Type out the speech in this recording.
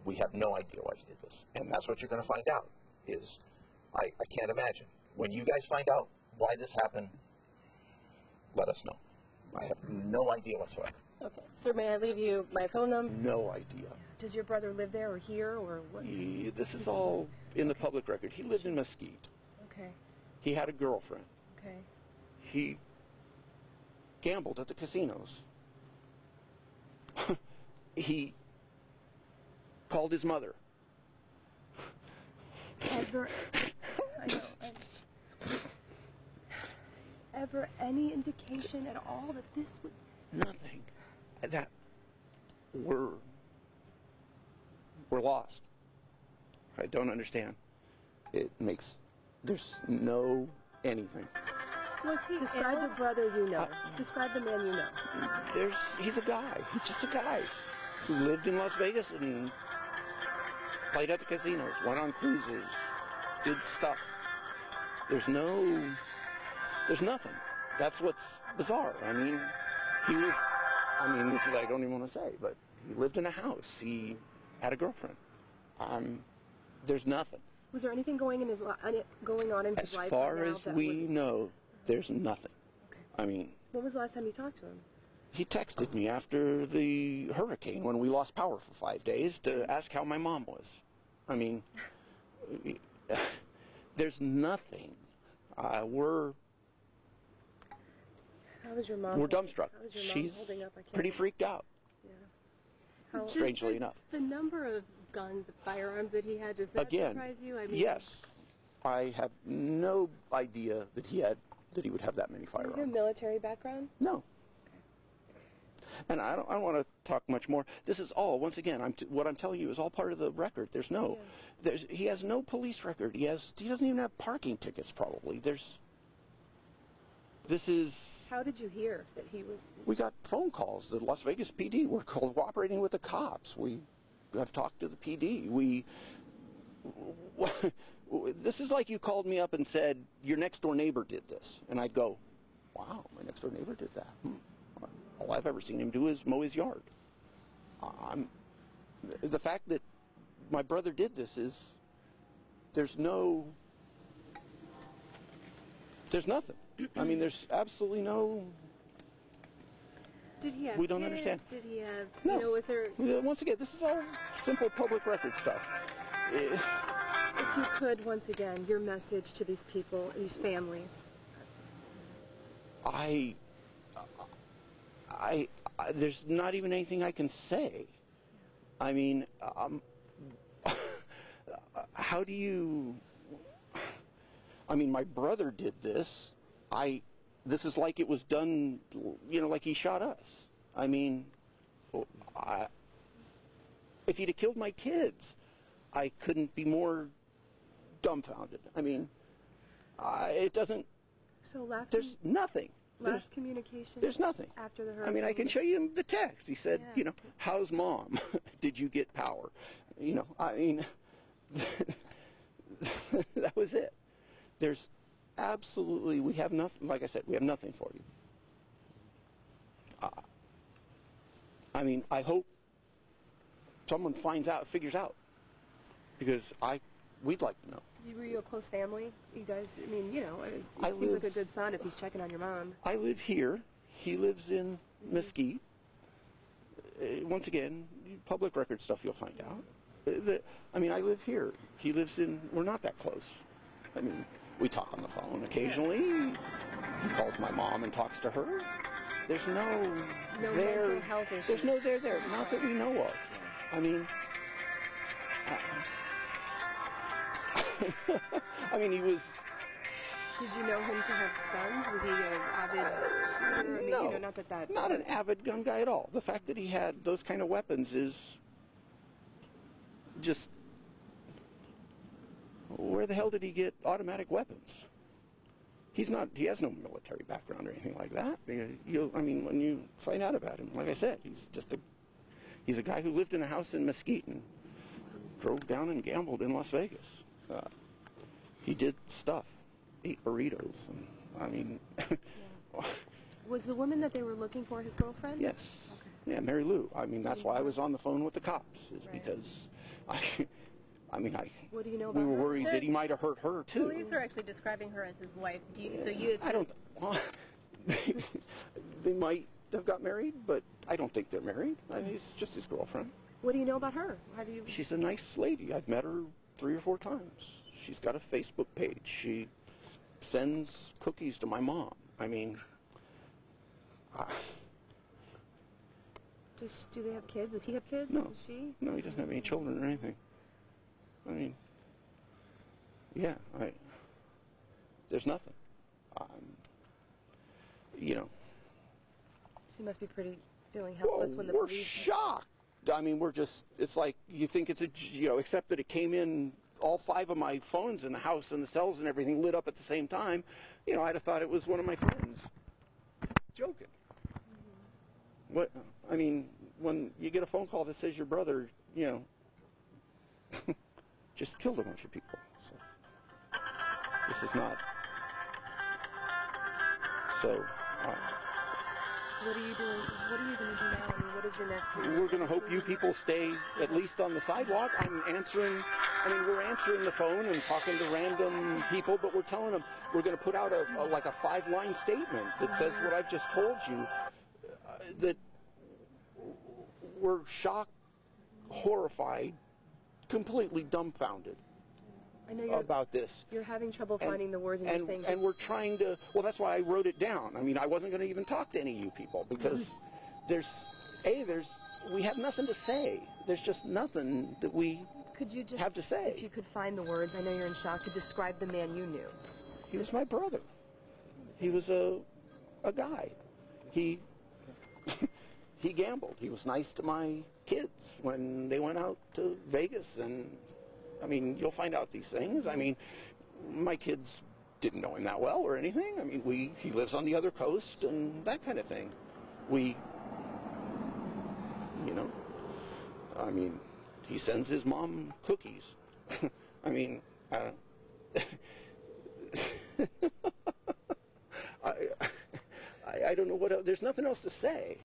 We have no idea why he did this. And that's what you're going to find out, is I can't imagine. When you guys find out why this happened, let us know. I have no idea whatsoever. Okay. Sir, may I leave you my phone number? No idea. Does your brother live there or here or what? This is all in the public record. He lived in Mesquite. Okay. He had a girlfriend. Okay. He gambled at the casinos. He called his mother. Ever, I know, ever any indication at all that this would... Nothing. That we're lost. I don't understand. It makes, there's no anything. Was he Describe the brother you know. Describe the man you know. He's a guy. He's just a guy who lived in Las Vegas and played at the casinos, went on cruises, did stuff. There's nothing. That's what's bizarre. I mean, this is, I don't even want to say, but he lived in a house. He had a girlfriend. There's nothing. Was there anything going on in his life? As far as we know, there's nothing. Okay. I mean... When was the last time you talked to him? He texted me after the hurricane when we lost power for 5 days to ask how my mom was. I mean, there's nothing. We're dumbstruck. She's pretty freaked out. Yeah. Strangely enough. The number of guns, the firearms that he had, does that surprise you? I mean, yes. I have no idea that he would have that many firearms. Do you have a military background? No. And I don't want to talk much more. This is all, once again, what I'm telling you is all part of the record. There's no, he has no police record. He doesn't even have parking tickets, probably. This is... How did you hear that he was... We got phone calls. The Las Vegas PD were cooperating with the cops. We have talked to the PD. This is like you called me up and said, your next door neighbor did this. And I'd go, wow, my next door neighbor did that. All I've ever seen him do is mow his yard. The fact that my brother did this is, there's nothing. I mean, there's absolutely no... Did he have We don't kids? understand. Did he have... No. You know, was there... Once again, this is all simple public record stuff. If you could, once again, your message to these people, these families. There's not even anything I can say. I mean, how do you... I mean, my brother did this. This is like it was done, you know, like he shot us. I mean, if he'd have killed my kids, I couldn't be more dumbfounded. I mean, it doesn't... So there's nothing. Last communication? There's nothing. After the hurricane? I mean, I can show you the text. He said, you know, how's mom? Did you get power? You know, I mean, that was it. There's absolutely, we have nothing, like I said, we have nothing for you. I mean, I hope someone figures out, because we'd like to know. Were you a close family? You guys, I mean, you know, it seems like a good son if he's checking on your mom. I live here. He lives in Mesquite. Once again, public record stuff you'll find out. I mean, I live here. He lives in, we're not that close. I mean, we talk on the phone occasionally. He calls my mom and talks to her. There's no mental health issues. There's no there, not that we know of. I mean, I mean, he was... Did you know him to have guns? Was he an avid shooter? I mean, no, you know, not an avid gun guy at all. The fact that he had those kind of weapons is just... Where the hell did he get automatic weapons? He has no military background or anything like that. I mean, when you find out about him, like I said, he's a guy who lived in a house in Mesquite and drove down and gambled in Las Vegas. He did stuff, ate burritos, and I mean... Was the woman that they were looking for his girlfriend? Yes. Okay. Yeah, Mary Lou. I mean, that's why I was on the phone with the cops, is because What do you know we about were her? worried that he might have hurt her too. Police are actually describing her as his wife. So you I don't. Well, they might have got married, but I don't think they're married. I mean, he's just his girlfriend. What do you know about her? How do you? She's a nice lady. I've met her 3 or 4 times. She's got a Facebook page. She sends cookies to my mom. I mean, Do they have kids? Does he have kids? No. Does she? No, he doesn't have any children or anything. I mean, yeah, there's nothing. You know. She must be pretty feeling helpless when the we're police. shocked. I mean, it's like you think it's except that it came in, all 5 of my phones in the house and the cells and everything lit up at the same time. I'd have thought it was one of my friends joking. What, I mean, when you get a phone call that says your brother, just killed a bunch of people. So, this is not. So, What are you doing? What are you going to do now? I mean, what is your next? we're going to hope you people stay at least on the sidewalk. We're answering the phone and talking to random people, but we're telling them we're going to put out a 5-line statement that says what I've just told you, that we're shocked, horrified, completely dumbfounded I know you're, about this. You're having trouble finding the words, and you're saying. And we're trying to. Well, that's why I wrote it down. I mean, I wasn't going to even talk to any of you people because we have nothing to say. There's just nothing that we have to say. If you could find the words, I know you're in shock, to describe the man you knew. He was my brother. He was a guy. He he gambled. He was nice to my kids when they went out to Vegas, and I mean, you'll find out these things. I mean, my kids didn't know him that well or anything. I mean, he lives on the other coast and that kind of thing. I mean, he sends his mom cookies. I mean, I don't know what else. There's nothing else to say.